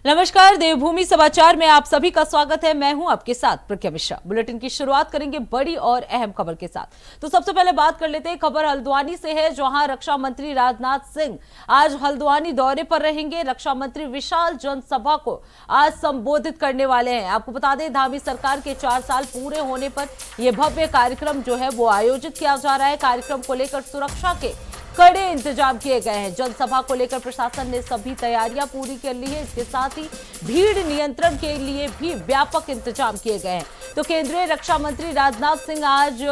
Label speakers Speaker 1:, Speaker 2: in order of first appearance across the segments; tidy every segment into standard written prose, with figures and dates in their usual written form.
Speaker 1: नमस्कार, देवभूमि समाचार में आप सभी का स्वागत है। मैं हूं आपके साथ प्रज्ञा मिश्रा। बुलेटिन की शुरुआत करेंगे बड़ी और अहम खबर के साथ। तो सबसे पहले बात कर लेते हैं, खबर हल्द्वानी से है, जहां रक्षा मंत्री राजनाथ सिंह आज हल्द्वानी दौरे पर रहेंगे। रक्षा मंत्री विशाल जनसभा को आज संबोधित करने वाले हैं। आपको बता दें, धामी सरकार के 4 साल पूरे होने पर यह भव्य कार्यक्रम जो है वो आयोजित किया जा रहा है। कार्यक्रम को लेकर सुरक्षा के कड़े इंतजाम किए गए हैं। जनसभा को लेकर प्रशासन ने सभी तैयारियां पूरी कर ली है। इसके साथ ही भीड़ नियंत्रण के लिए भी व्यापक इंतजाम किए गए हैं। तो केंद्रीय रक्षा मंत्री राजनाथ सिंह आज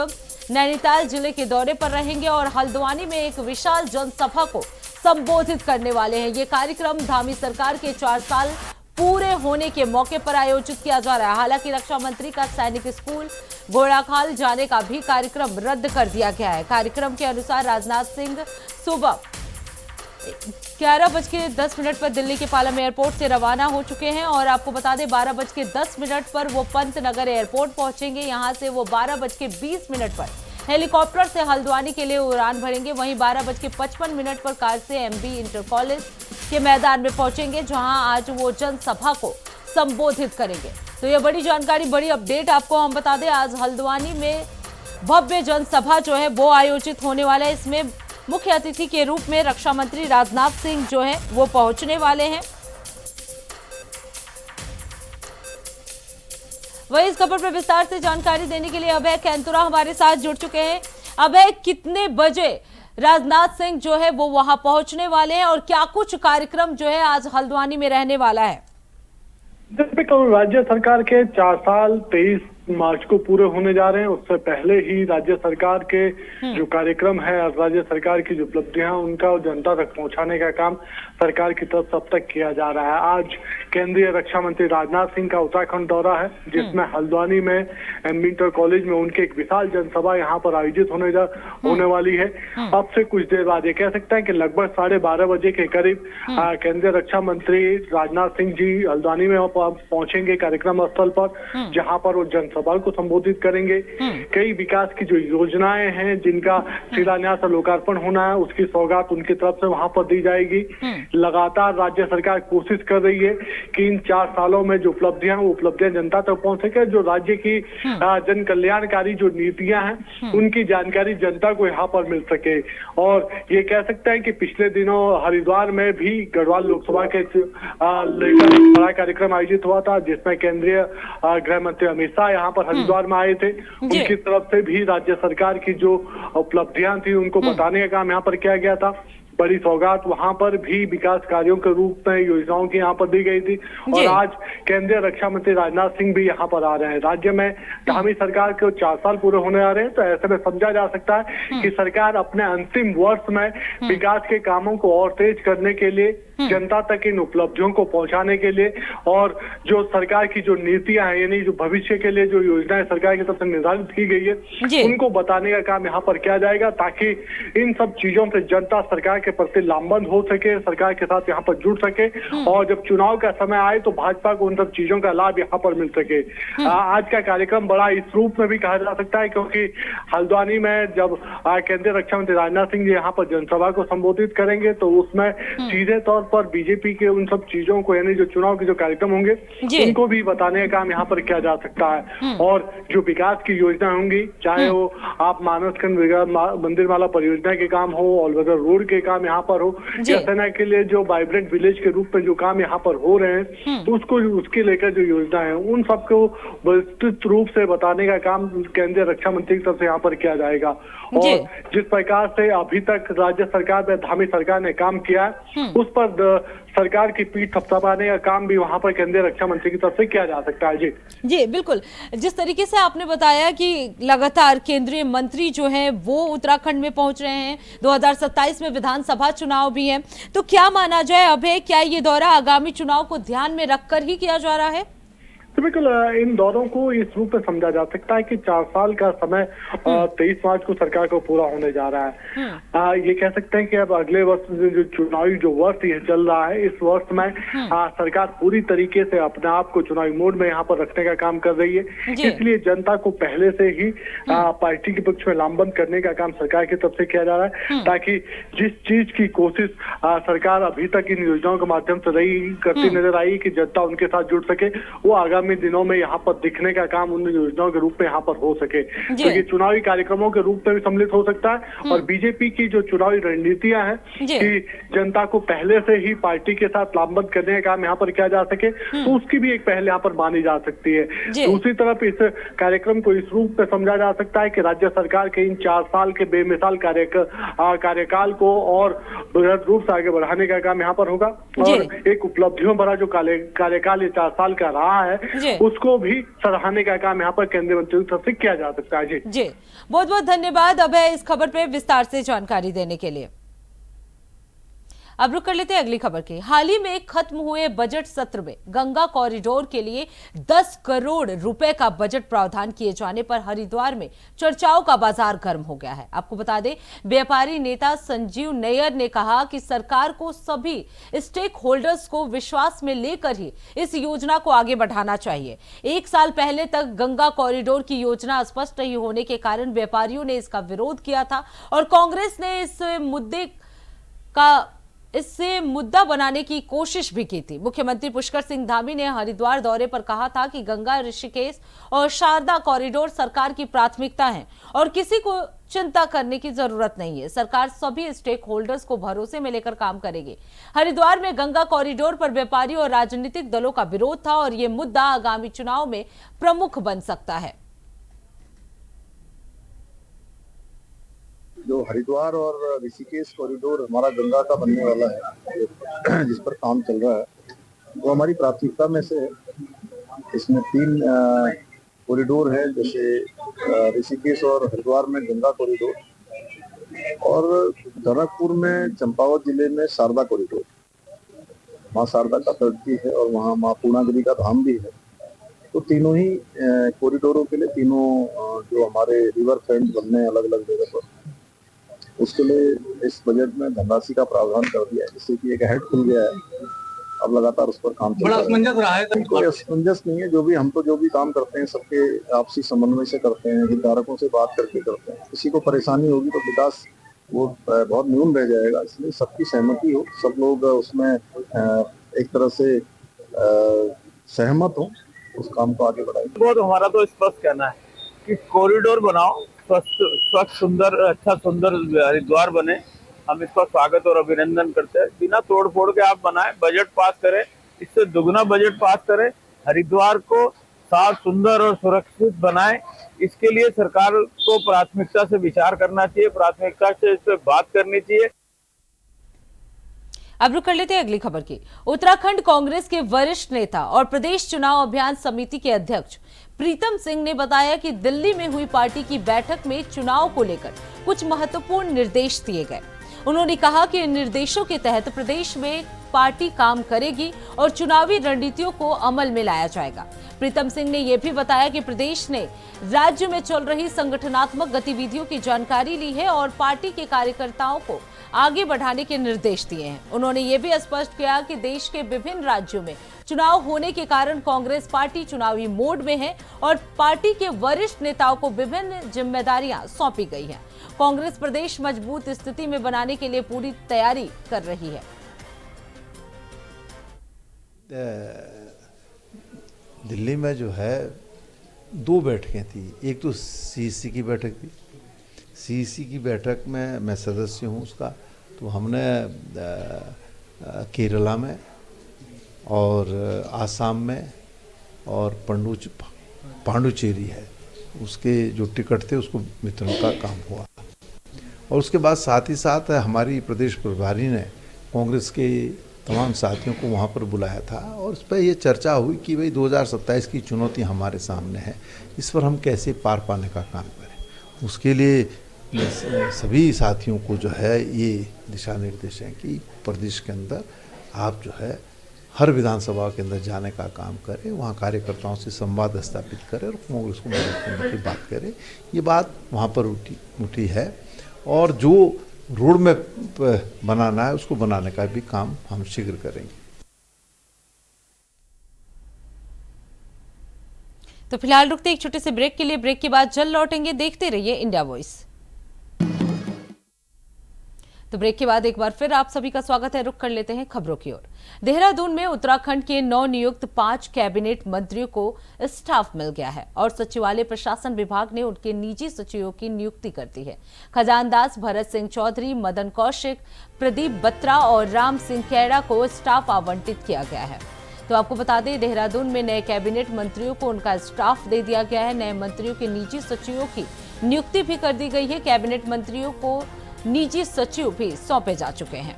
Speaker 1: नैनीताल जिले के दौरे पर रहेंगे और हल्द्वानी में एक विशाल जनसभा को संबोधित करने वाले हैं। ये कार्यक्रम धामी सरकार के 4 साल पूरे होने के मौके पर आयोजित किया जा रहा है। हालांकि रक्षा मंत्री का सैनिक स्कूल घोड़ाखाल जाने का भी कार्यक्रम रद्द कर दिया गया है। कार्यक्रम के अनुसार राजनाथ सिंह सुबह 11:10 पर दिल्ली के पालम एयरपोर्ट से रवाना हो चुके हैं और आपको बता दें 12:10 पर वो पंतनगर एयरपोर्ट पहुंचेंगे। यहां से वो 12:20 पर हेलीकॉप्टर से हल्द्वानी के लिए उड़ान भरेंगे। वहीं 12:55 पर कार से एमबी इंटर कॉलेज के मैदान में पहुंचेंगे, जहां आज वो जनसभा को संबोधित करेंगे। तो ये बड़ी जानकारी, बड़ी अपडेट आपको हम बता दें, आज हल्द्वानी में भव्य जनसभा जो है वो आयोजित होने वाला है। इसमें मुख्य अतिथि के रूप में रक्षा मंत्री राजनाथ सिंह जो है वो पहुंचने वाले हैं। वही इस खबर पर विस्तार से जानकारी देने के लिए अभय कैंतुरा हमारे साथ जुड़ चुके हैं। अभय, कितने बजे राजनाथ सिंह जो है वो वहां पहुंचने वाले हैं और क्या कुछ कार्यक्रम जो है आज हल्द्वानी में रहने वाला है?
Speaker 2: राज्य सरकार के 4 साल 23 मार्च को पूरे होने जा रहे हैं। उससे पहले ही राज्य सरकार के जो कार्यक्रम है, राज्य सरकार की जो उपलब्धियां उनका जनता तक पहुंचाने का काम सरकार की तरफ सब तक किया जा रहा है। आज केंद्रीय रक्षा मंत्री राजनाथ सिंह का उत्तराखंड दौरा है, जिसमें हल्द्वानी में एमबी इंटर कॉलेज में उनकी एक विशाल जनसभा यहाँ पर आयोजित होने वाली है। अब से कुछ देर बाद ये कह सकते हैं कि लगभग 12:30 बजे के करीब केंद्रीय रक्षा मंत्री राजनाथ सिंह जी हल्द्वानी में पहुंचेंगे कार्यक्रम स्थल पर, जहाँ पर वो जनसभा को संबोधित करेंगे। कई विकास की जो योजनाएं हैं जिनका शिलान्यास और लोकार्पण होना है, उसकी सौगात उनकी तरफ से वहां पर दी जाएगी। लगातार राज्य सरकार कोशिश कर रही है कि इन 4 सालों में जो उपलब्धियां वो उपलब्धियां जनता तक पहुंच सके। जो राज्य की जन कल्याणकारी जो नीतियां हैं उनकी जानकारी जनता को यहाँ पर मिल सके। और ये कह सकते हैं कि पिछले दिनों हरिद्वार में भी गढ़वाल लोकसभा के लेकर बड़ा कार्यक्रम आयोजित हुआ था, जिसमें केंद्रीय गृह मंत्री अमित शाह यहाँ पर हरिद्वार में आए थे। उनकी तरफ से भी राज्य सरकार की जो उपलब्धियां थी उनको बताने का काम यहाँ पर किया गया था। बड़ी सौगात वहां पर भी विकास कार्यों के रूप में योजनाओं की यहाँ पर दी गई थी। और आज केंद्रीय रक्षा मंत्री राजनाथ सिंह भी यहाँ पर आ रहे हैं। राज्य में धामी सरकार के 4 साल पूरे होने आ रहे हैं, तो ऐसे में समझा जा सकता है कि सरकार अपने अंतिम वर्ष में विकास के कामों को और तेज करने के लिए, जनता तक इन उपलब्धियों को पहुंचाने के लिए और जो सरकार की जो नीतियां हैं, यानी जो भविष्य के लिए जो योजनाएं सरकार की तरफ से निर्धारित की गई है, उनको बताने का काम यहाँ पर किया जाएगा, ताकि इन सब चीजों से जनता सरकार के प्रति लामबंद हो सके, सरकार के साथ यहाँ पर जुड़ सके और जब चुनाव का समय आए तो भाजपा को उन सब चीजों का लाभ यहाँ पर मिल सके। आज का कार्यक्रम बड़ा इस रूप में भी कहा जा सकता है, क्योंकि हल्द्वानी में जब केंद्रीय रक्षा मंत्री राजनाथ सिंह जी यहाँ पर जनसभा को संबोधित करेंगे तो उसमें सीधे तौर पर बीजेपी के उन सब चीजों को, यानी जो चुनाव के जो कार्यक्रम होंगे उनको भी बताने का काम यहाँ पर किया जा सकता है। और जो विकास की योजना होंगी, चाहे वो आप मानसखंड मंदिर माला परियोजना के काम हो, ऑलवेदर रोड के काम यहाँ पर हो, या सेना के लिए जो वाइब्रेंट विलेज के रूप में जो काम यहाँ पर हो रहे हैं, तो उसके लेकर जो योजना है उन सबको विस्तृत रूप से बताने का काम केंद्रीय रक्षा मंत्री की तरफ से यहाँ पर किया जाएगा। और जिस प्रकार से अभी तक राज्य सरकार में धामी सरकार ने काम किया है, उस पर सरकार की पीठ थपथपाने का काम भी वहां पर केंद्रीय रक्षा मंत्री की तरफ से किया जा सकता है। जी
Speaker 1: बिल्कुल, जिस तरीके से आपने बताया कि लगातार केंद्रीय मंत्री जो है वो उत्तराखंड में पहुंच रहे हैं, 2027 में विधानसभा चुनाव भी है, तो क्या माना जाए अभय, क्या ये दौरा आगामी चुनाव को ध्यान में रखकर ही किया जा रहा है?
Speaker 2: बिल्कुल इन दौरों को इस रूप में समझा जा सकता है कि 4 साल का समय 23 मार्च को सरकार को पूरा होने जा रहा है। ये कह सकते हैं कि अब अगले वर्ष जो चुनावी जो वर्ष ये चल रहा है, इस वर्ष में सरकार पूरी तरीके से अपने आप को चुनावी मोड में यहाँ पर रखने का काम कर रही है। इसलिए जनता को पहले से ही पार्टी के पक्ष में लामबंद करने का काम सरकार की तरफ से किया जा रहा है, ताकि जिस चीज की कोशिश सरकार अभी तक इन योजनाओं के माध्यम से करती नजर आई कि जनता उनके साथ जुड़ सके, वो आगामी दिनों में यहाँ पर दिखने का काम उन योजनाओं के रूप में यहाँ पर हो सके। तो ये चुनावी कार्यक्रमों के रूप में भी सम्मिलित हो सकता है। और बीजेपी की जो चुनावी रणनीतियां हैं कि जनता को पहले से ही पार्टी के साथ लामबंद करने का काम यहाँ पर किया जा सके, तो उसकी भी एक पहल यहाँ पर मानी जा सकती है। दूसरी तरफ इस कार्यक्रम को इस रूप में समझा जा सकता है कि राज्य सरकार के इन 4 साल के बेमिसाल कार्यकाल को और बृहद रूप से आगे बढ़ाने का काम यहाँ पर होगा। और एक उपलब्धियों भरा जो कार्यकाल ये 4 साल का रहा है, उसको भी सराहने का काम यहाँ पर केंद्रीय मंत्री की तरफ से किया जा सकता है। जी
Speaker 1: बहुत बहुत धन्यवाद अभय इस खबर पे विस्तार से जानकारी देने के लिए। अब रुक कर लेते हैं अगली खबर की। हाल ही में खत्म हुए बजट सत्र में गंगा कॉरिडोर के लिए 10 करोड़ रुपए का बजट प्रावधान किए जाने पर हरिद्वार में चर्चाओं का बाजार गर्म हो गया है। आपको बता दें, व्यापारी नेता संजीव नैयर ने कहा कि सरकार को सभी स्टेक होल्डर्स को विश्वास में लेकर ही इस योजना को आगे बढ़ाना चाहिए। 1 साल पहले तक गंगा कॉरिडोर की योजना स्पष्ट नहीं होने के कारण व्यापारियों ने इसका विरोध किया था और कांग्रेस ने इससे मुद्दा बनाने की कोशिश भी की थी। मुख्यमंत्री पुष्कर सिंह धामी ने हरिद्वार दौरे पर कहा था कि गंगा, ऋषिकेश और शारदा कॉरिडोर सरकार की प्राथमिकता है और किसी को चिंता करने की जरूरत नहीं है। सरकार सभी स्टेक होल्डर्स को भरोसे में लेकर काम करेगी। हरिद्वार में गंगा कॉरिडोर पर व्यापारी और राजनीतिक दलों का विरोध था और यह मुद्दा आगामी चुनाव में प्रमुख बन सकता है।
Speaker 3: जो हरिद्वार और ऋषिकेश कॉरिडोर हमारा गंगा का बनने वाला है, जिस पर काम चल रहा है, वो हमारी प्राथमिकता में से है। इसमें 3 कॉरिडोर है, जैसे ऋषिकेश और हरिद्वार में गंगा कॉरिडोर और टनकपुर में चंपावत जिले में शारदा कॉरिडोर। माँ शारदा का प्रगति है और वहाँ माँ पूर्णागिरी का धाम भी है। तो तीनों ही कॉरिडोरों के लिए तीनों जो हमारे रिवर फ्रंट बनने अलग अलग जगह पर, उसके लिए इस बजट में धनराशि का प्रावधान कर दिया है, जिससे कि एक हेड खुल गया है। अब लगातार उस पर काम चल रहा है। कोई असमंजस नहीं है। जो भी काम करते हैं सबके आपसी समन्वय से करते हैं, हितधारकों से बात करके करते हैं। किसी को परेशानी होगी तो विकास वो बहुत न्यून रह जाएगा। इसलिए सबकी सहमति हो, सब लोग उसमें एक तरह से सहमत हो, उस काम को आगे बढ़ाएं।
Speaker 4: बहुत हमारा तो स्पष्ट कहना है कि कॉरिडोर बनाओ, स्वच्छ सुंदर, अच्छा सुंदर हरिद्वार बने। हम इसका स्वागत और अभिनंदन करते हैं। बिना तोड़ फोड़ के आप बनाएं, बजट पास करें, इससे दुगना बजट पास करें, हरिद्वार को साफ सुंदर और सुरक्षित बनाएं। इसके लिए सरकार को प्राथमिकता से विचार करना चाहिए, प्राथमिकता से इस पर बात करनी चाहिए।
Speaker 1: अब रुक कर लेते हैं अगली खबर की। उत्तराखंड कांग्रेस के वरिष्ठ नेता और प्रदेश चुनाव अभियान समिति के अध्यक्ष प्रीतम सिंह ने बताया कि दिल्ली में हुई पार्टी की बैठक में चुनाव को लेकर कुछ महत्वपूर्ण निर्देश दिए गए। उन्होंने कहा कि इन निर्देशों के तहत प्रदेश में पार्टी काम करेगी और चुनावी रणनीतियों को अमल में लाया जाएगा। प्रीतम सिंह ने यह भी बताया कि प्रदेश ने राज्य में चल रही संगठनात्मक गतिविधियों की जानकारी ली है और पार्टी के कार्यकर्ताओं को आगे बढ़ाने के निर्देश दिए हैं। उन्होंने ये भी स्पष्ट किया कि देश के विभिन्न राज्यों में चुनाव होने के कारण कांग्रेस पार्टी चुनावी मोड में है और पार्टी के वरिष्ठ नेताओं को विभिन्न जिम्मेदारियां सौंपी गई हैं। कांग्रेस प्रदेश मजबूत स्थिति में बनाने के लिए पूरी तैयारी कर रही है।
Speaker 5: दिल्ली में जो है 2 बैठकें थी। एक तो सीईसी की बैठक थी। सीईसी की बैठक में मैं सदस्य हूँ उसका। तो हमने केरला में और आसाम में और पांडुचेरी है, उसके जो टिकट थे उसको वितरण का काम हुआ। और उसके बाद साथ ही साथ हमारी प्रदेश प्रभारी ने कांग्रेस के तमाम साथियों को वहाँ पर बुलाया था और इस पर ये चर्चा हुई कि भाई 2027 की चुनौती हमारे सामने है, इस पर हम कैसे पार पाने का काम करें। उसके लिए सभी साथियों को जो है ये दिशा निर्देश हैं कि प्रदेश के अंदर आप जो है हर विधानसभा के अंदर जाने का काम करे, वहाँ कार्यकर्ताओं से संवाद स्थापित करे और कांग्रेस को मदद करने की बात करे। ये बात वहाँ पर उठी है और जो रोड मैप बनाना है उसको बनाने का भी काम हम शीघ्र करेंगे।
Speaker 1: तो फिलहाल रुकते एक छोटे से ब्रेक के लिए। ब्रेक के बाद जल्द लौटेंगे। देखते रहिए इंडिया वॉइस। तो ब्रेक के बाद एक बार फिर आप सभी का स्वागत है। रुक कर लेते हैं खबरों की ओर। देहरादून में उत्तराखंड के नवनियुक्त 5 कैबिनेट मंत्रियों को स्टाफ मिल गया है और सचिवालय प्रशासन विभाग ने उनके निजी सचिवों की नियुक्ति कर दी है। खजानदास भरत सिंह चौधरी, मदन कौशिक, प्रदीप बत्रा और राम सिंह कैरा को स्टाफ आवंटित किया गया है। तो आपको बता दें, देहरादून में नए कैबिनेट मंत्रियों को उनका स्टाफ दे दिया गया है। नए मंत्रियों के निजी सचिवों की नियुक्ति भी कर दी गई है। कैबिनेट मंत्रियों को निजी सचिव भी सौंपे जा चुके हैं।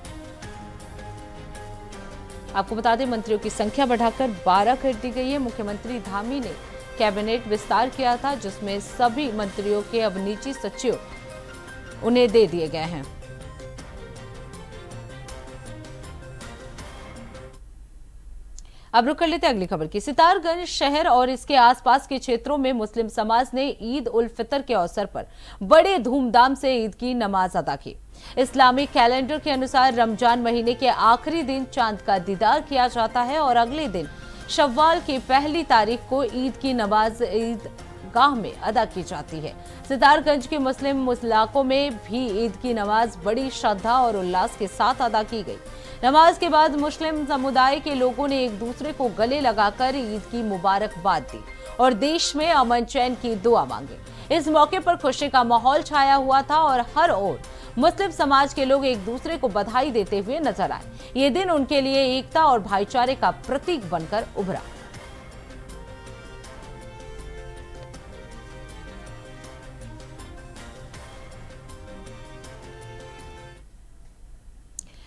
Speaker 1: आपको बता दें, मंत्रियों की संख्या बढ़ाकर 12 कर दी गई है। मुख्यमंत्री धामी ने कैबिनेट विस्तार किया था, जिसमें सभी मंत्रियों के अब निजी सचिव उन्हें दे दिए गए हैं। अब रुक कर लेते अगली खबर की। सितारगंज शहर और इसके आसपास के क्षेत्रों में मुस्लिम समाज ने ईद उल फितर के अवसर पर बड़े धूमधाम से ईद की नमाज अदा की। इस्लामिक कैलेंडर के अनुसार रमजान महीने के आखिरी दिन चांद का दीदार किया जाता है और अगले दिन शव्वाल की पहली तारीख को ईद की नमाज ईदगाह में अदा की जाती है। सितारगंज के मुस्लिम इलाकों में भी ईद की नमाज बड़ी श्रद्धा और उल्लास के साथ अदा की गई। नमाज के बाद मुस्लिम समुदाय के लोगों ने एक दूसरे को गले लगाकर ईद की मुबारकबाद दी और देश में अमन चैन की दुआ मांगी। इस मौके पर खुशी का माहौल छाया हुआ था और हर ओर मुस्लिम समाज के लोग एक दूसरे को बधाई देते हुए नजर आए। ये दिन उनके लिए एकता और भाईचारे का प्रतीक बनकर उभरा।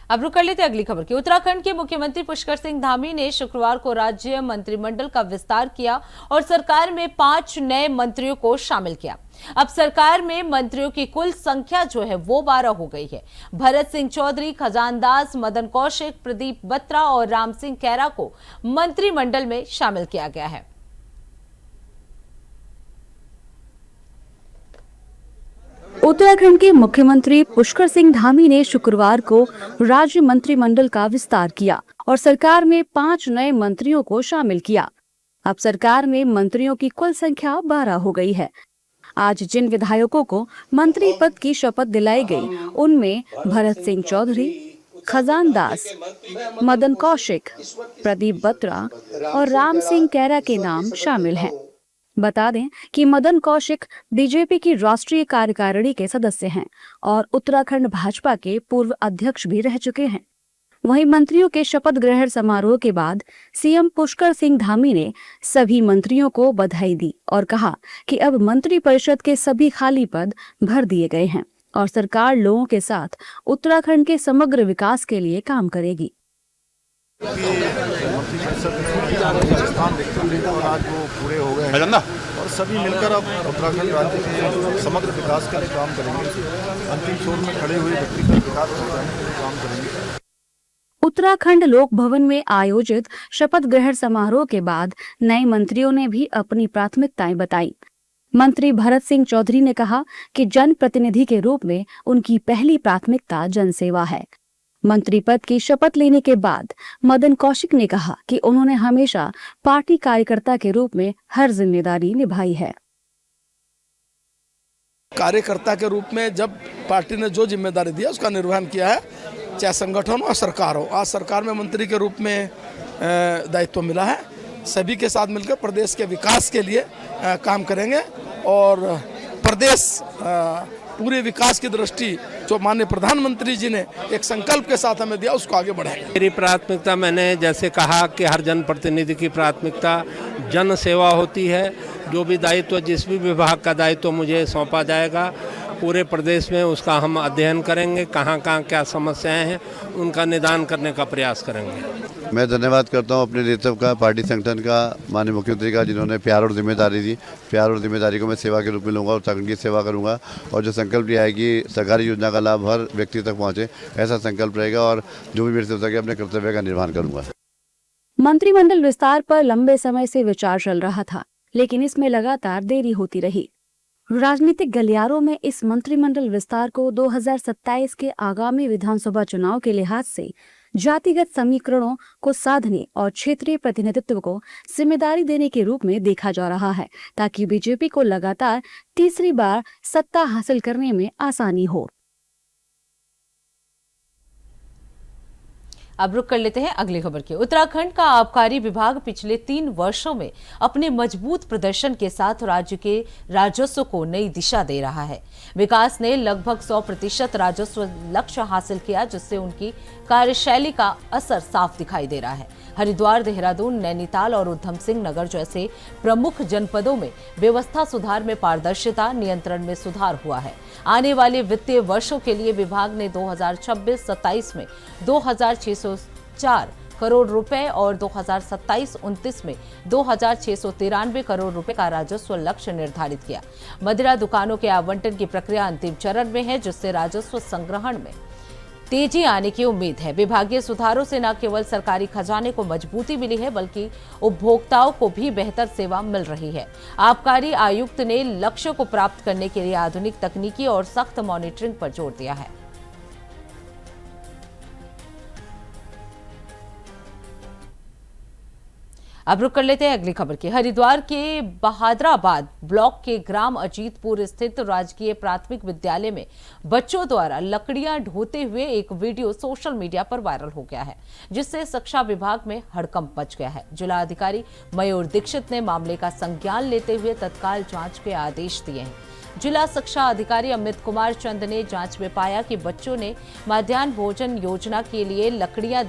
Speaker 1: अब रुक कर लेते अगली खबर की। उत्तराखंड के मुख्यमंत्री पुष्कर सिंह धामी ने शुक्रवार को राज्य मंत्रिमंडल का विस्तार किया और सरकार में 5 नए मंत्रियों को शामिल किया। अब सरकार में मंत्रियों की कुल संख्या जो है वो 12 हो गई है। भरत सिंह चौधरी, खजानदास, मदन कौशिक, प्रदीप बत्रा और राम सिंह कैरा को मंत्रिमंडल में शामिल किया गया है।
Speaker 6: उत्तराखंड के मुख्यमंत्री पुष्कर सिंह धामी ने शुक्रवार को राज्य मंत्रिमंडल का विस्तार किया और सरकार में 5 नए मंत्रियों को शामिल किया। अब सरकार में मंत्रियों की कुल संख्या 12 हो गई है। आज जिन विधायकों को मंत्री पद की शपथ दिलाई गई, उनमें भरत सिंह चौधरी, खजानदास, मदन कौशिक, प्रदीप बत्रा और राम सिंह कैरा के नाम शामिल हैं। बता दें कि मदन कौशिक बीजेपी की राष्ट्रीय कार्यकारिणी के सदस्य हैं और उत्तराखंड भाजपा के पूर्व अध्यक्ष भी रह चुके हैं। वहीं मंत्रियों के शपथ ग्रहण समारोह के बाद सीएम पुष्कर सिंह धामी ने सभी मंत्रियों को बधाई दी और कहा कि अब मंत्री परिषद के सभी खाली पद भर दिए गए हैं और सरकार लोगों के साथ उत्तराखंड के समग्र विकास के लिए काम करेगी।
Speaker 3: और आज वो पूरे हो गए हैं और सभी मिलकर अब उत्तराखंड राज्य के समग्र विकास के लिए काम करेंगे। अंतिम छोर में खड़े हुए व्यक्ति का विकास करने के लिए काम करेंगे।
Speaker 6: उत्तराखंड लोक भवन में आयोजित शपथ ग्रहण समारोह के बाद नए मंत्रियों ने भी अपनी प्राथमिकताएं बताई। मंत्री भरत सिंह चौधरी ने कहा कि जनप्रतिनिधि के रूप में उनकी पहली प्राथमिकता जनसेवा है। मंत्री पद की शपथ लेने के बाद मदन कौशिक ने कहा कि उन्होंने हमेशा पार्टी कार्यकर्ता के रूप में हर जिम्मेदारी निभाई है।
Speaker 7: कार्यकर्ता के रूप में जब पार्टी ने जो जिम्मेदारी दिया उसका निर्वहन किया है, चाहे संगठन हो या सरकार हो। आज सरकार में मंत्री के रूप में दायित्व मिला है। सभी के साथ मिलकर प्रदेश के विकास के लिए काम करेंगे और प्रदेश पूरे विकास की दृष्टि जो माननीय प्रधानमंत्री जी ने एक संकल्प के साथ हमें दिया, उसको आगे बढ़ाएंगे।
Speaker 8: मेरी प्राथमिकता, मैंने जैसे कहा कि हर जनप्रतिनिधि की प्राथमिकता जन सेवा होती है। जो भी दायित्व, जिस भी विभाग का दायित्व मुझे सौंपा जाएगा, पूरे प्रदेश में उसका हम अध्ययन करेंगे। कहाँ कहाँ क्या समस्याएं हैं, उनका निदान करने का प्रयास करेंगे।
Speaker 3: मैं धन्यवाद करता हूं अपने नेतृत्व का, पार्टी संगठन का, माननीय मुख्यमंत्री का, जिन्होंने प्यार और जिम्मेदारी दी। प्यार और जिम्मेदारी को मैं सेवा के रूप में लूँगा और उत्तराखंड की सेवा करूँगा और जो संकल्प लिया है कि सरकारी योजना का लाभ हर व्यक्ति तक पहुँचे, ऐसा संकल्प रहेगा और जो भी मेरे से हो सके अपने कर्तव्य का निर्वहन करूँगा।
Speaker 6: मंत्रिमंडल विस्तार पर लंबे समय से विचार चल रहा था, लेकिन इसमें लगातार देरी होती रही। राजनीतिक गलियारों में इस मंत्रिमंडल विस्तार को 2027 के आगामी विधानसभा चुनाव के लिहाज से जातिगत समीकरणों को साधने और क्षेत्रीय प्रतिनिधित्व को जिम्मेदारी देने के रूप में देखा जा रहा है, ताकि बीजेपी को लगातार तीसरी बार सत्ता हासिल करने में आसानी हो।
Speaker 1: अब रुक कर लेते हैं अगली खबर की। उत्तराखंड का आबकारी विभाग पिछले 3 वर्षों में अपने मजबूत प्रदर्शन के साथ राज्य के राजस्व को नई दिशा दे रहा है। विकास ने लगभग 100% राजस्व लक्ष्य हासिल किया, जिससे उनकी कार्यशैली का असर साफ दिखाई दे रहा है। हरिद्वार, देहरादून, नैनीताल और उधम सिंह नगर जैसे प्रमुख जनपदों में व्यवस्था सुधार में पारदर्शिता, नियंत्रण में सुधार हुआ है। आने वाले वित्तीय वर्षों के लिए विभाग ने 2026-27 में 2,604 करोड़ रुपए और 2027-29 में 2,693 करोड़ रुपए का राजस्व लक्ष्य निर्धारित किया। मदिरा दुकानों के आवंटन की प्रक्रिया अंतिम चरण में है, जिससे राजस्व संग्रहण में तेजी आने की उम्मीद है। विभागीय सुधारों से न केवल सरकारी खजाने को मजबूती मिली है, बल्कि उपभोक्ताओं को भी बेहतर सेवा मिल रही है। आबकारी आयुक्त ने लक्ष्य को प्राप्त करने के लिए आधुनिक तकनीकी और सख्त मॉनिटरिंग पर जोर दिया है। अब रुक कर लेते हैं अगली खबर की। हरिद्वार के बहादराबाद ब्लॉक के ग्राम अजीतपुर स्थित राजकीय प्राथमिक विद्यालय में बच्चों द्वारा लकड़ियां ढोते हुए एक वीडियो सोशल मीडिया पर वायरल हो गया है, जिससे शिक्षा विभाग में हड़कंप मच गया है। जिला अधिकारी मयूर दीक्षित ने मामले का संज्ञान लेते हुए तत्काल जांच के आदेश दिए हैं। जिला शिक्षा अधिकारी अमित कुमार चंद ने जांच में पाया कि बच्चों ने मध्याह्न भोजन योजना के लिए लकड़ियां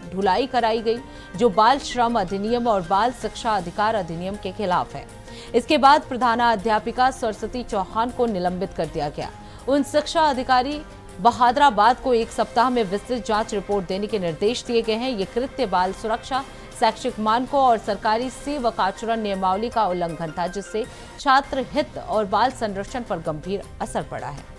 Speaker 1: ढुलाई कराई गई, जो बाल श्रम अधिनियम और बाल शिक्षा अधिकार अधिनियम के खिलाफ है। इसके बाद प्रधानाध्यापिका सरस्वती चौहान को निलंबित कर दिया गया। उन शिक्षा अधिकारी बहादराबाद को 1 सप्ताह में विस्तृत जांच रिपोर्ट देने के निर्देश दिए गए हैं। ये कृत्य बाल सुरक्षा, शैक्षिक मानकों और सरकारी सेवक आचरण नियमावली का उल्लंघन था, जिससे छात्र हित और बाल संरक्षण पर गंभीर असर पड़ा है।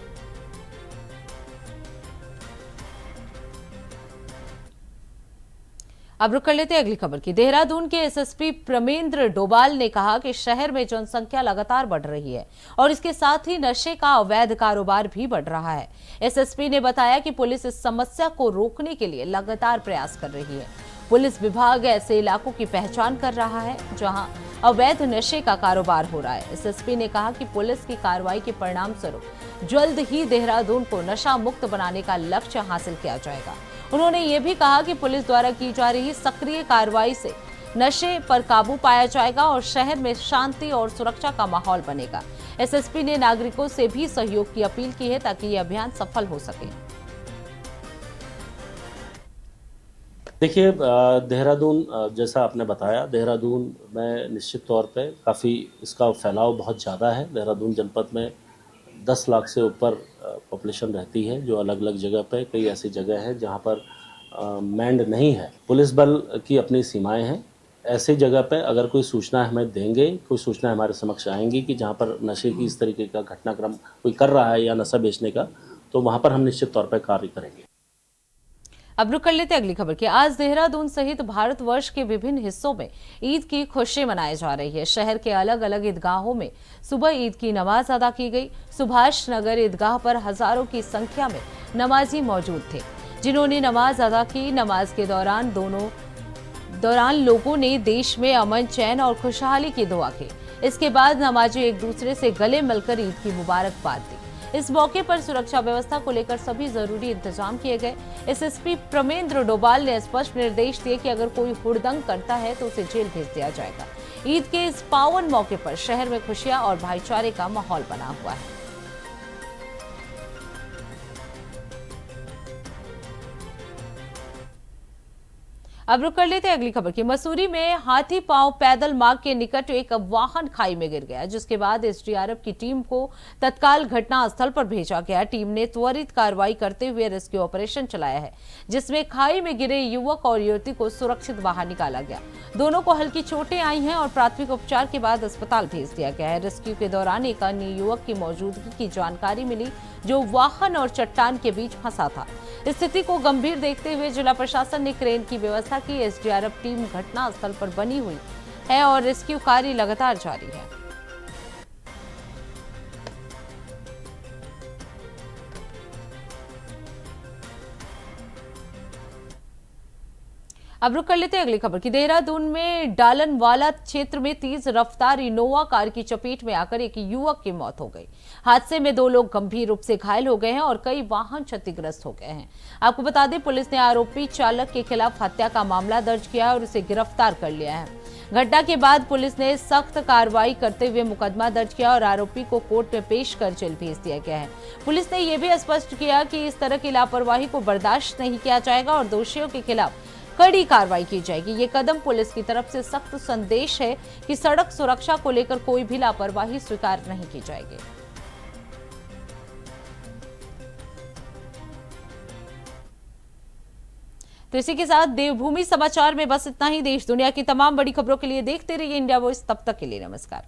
Speaker 1: अब रुक कर लेते हैं अगली खबर की। देहरादून के एसएसपी प्रमेंद्र डोभाल ने कहा कि शहर में जनसंख्या लगातार बढ़ रही है और इसके साथ ही नशे का अवैध कारोबार भी बढ़ रहा है। एसएसपी ने बताया कि पुलिस इस समस्या को रोकने के लिए लगातार प्रयास कर रही है। पुलिस विभाग ऐसे इलाकों की पहचान कर रहा है जहां अवैध नशे का कारोबार हो रहा है। एसएसपी ने कहा कि पुलिस की कार्रवाई के परिणाम स्वरूप जल्द ही देहरादून को नशा मुक्त बनाने का लक्ष्य हासिल किया जाएगा। उन्होंने ये भी कहा कि पुलिस द्वारा की जा रही सक्रिय कार्रवाई से नशे पर काबू पाया जाएगा और शहर में शांति और सुरक्षा का माहौल बनेगा। एसएसपी ने नागरिकों से भी सहयोग की अपील की है ताकि ये अभियान सफल हो सके।
Speaker 9: देखिए, देहरादून जैसा आपने बताया, देहरादून में निश्चित तौर पे काफ़ी इसका फैलाव बहुत ज़्यादा है। देहरादून जनपद में 10 लाख से ऊपर पॉपुलेशन रहती है, जो अलग अलग जगह पे कई ऐसी जगह हैं जहाँ पर मैंड नहीं है। पुलिस बल की अपनी सीमाएं हैं। ऐसी जगह पे अगर कोई सूचना हमें देंगे, कोई सूचना हमारे समक्ष आएंगी कि जहाँ पर नशे की इस तरीके का घटनाक्रम कोई कर रहा है या नशा बेचने का, तो वहाँ पर हम निश्चित तौर पर कार्य करेंगे।
Speaker 1: अब रुक कर लेते हैं अगली खबर की। आज देहरादून सहित भारतवर्ष के विभिन्न हिस्सों में ईद की खुशी मनाई जा रही है। शहर के अलग अलग ईदगाहों में सुबह ईद की नमाज अदा की गई। सुभाष नगर ईदगाह पर हजारों की संख्या में नमाजी मौजूद थे, जिन्होंने नमाज अदा की। नमाज के दौरान लोगों ने देश में अमन, चैन और खुशहाली की दुआ की। इसके बाद नमाजी एक दूसरे से गले मिलकर ईद की मुबारकबाद दी। इस मौके पर सुरक्षा व्यवस्था को लेकर सभी जरूरी इंतजाम किए गए। एसएसपी प्रमेंद्र डोभाल ने स्पष्ट निर्देश दिए कि अगर कोई हुड़दंग करता है तो उसे जेल भेज दिया जाएगा। ईद के इस पावन मौके पर शहर में खुशियां और भाईचारे का माहौल बना हुआ है। अब रुक कर लेते हैं अगली खबर की। मसूरी में हाथी पांव पैदल मार्ग के निकट एक वाहन खाई में गिर गया, जिसके बाद एसडीआरएफ की टीम को तत्काल घटनास्थल पर भेजा गया। टीम ने त्वरित कार्रवाई करते हुए रेस्क्यू ऑपरेशन चलाया है, जिसमें खाई में गिरे युवक और युवती को सुरक्षित बाहर निकाला गया। दोनों को हल्की चोटें आई हैं और प्राथमिक उपचार के बाद अस्पताल भेज दिया गया है। रेस्क्यू के दौरान एक अन्य युवक की मौजूदगी की जानकारी मिली, जो वाहन और चट्टान के बीच फंसा था। स्थिति को गंभीर देखते हुए जिला प्रशासन ने क्रेन की व्यवस्था था कि एसडीआरएफ टीम घटनास्थल पर बनी हुई है और रेस्क्यू कार्य लगातार जारी है। अब रुक कर लेते हैं अगली खबर की। देहरादून में डालनवाला क्षेत्र में तेज रफ्तार इनोवा कार की चपेट में आकर एक युवक की मौत हो गई। हादसे में 2 लोग गंभीर रूप से घायल हो गए हैं और कई वाहन क्षतिग्रस्त हो गए हैं। आपको बता दें, पुलिस ने आरोपी चालक के खिलाफ हत्या का मामला दर्ज किया और उसे गिरफ्तार कर लिया है। घटना के बाद पुलिस ने सख्त कार्रवाई करते हुए मुकदमा दर्ज किया और आरोपी को कोर्ट में पेश कर जेल भेज दिया गया है। पुलिस ने यह भी स्पष्ट किया कि इस तरह की लापरवाही को बर्दाश्त नहीं किया जाएगा और दोषियों के खिलाफ कड़ी कार्रवाई की जाएगी। ये कदम पुलिस की तरफ से सख्त संदेश है कि सड़क सुरक्षा को लेकर कोई भी लापरवाही स्वीकार नहीं की जाएगी। तो इसी के साथ देवभूमि समाचार में बस इतना ही। देश दुनिया की तमाम बड़ी खबरों के लिए देखते रहिए इंडिया वॉइस। तब तक के लिए नमस्कार।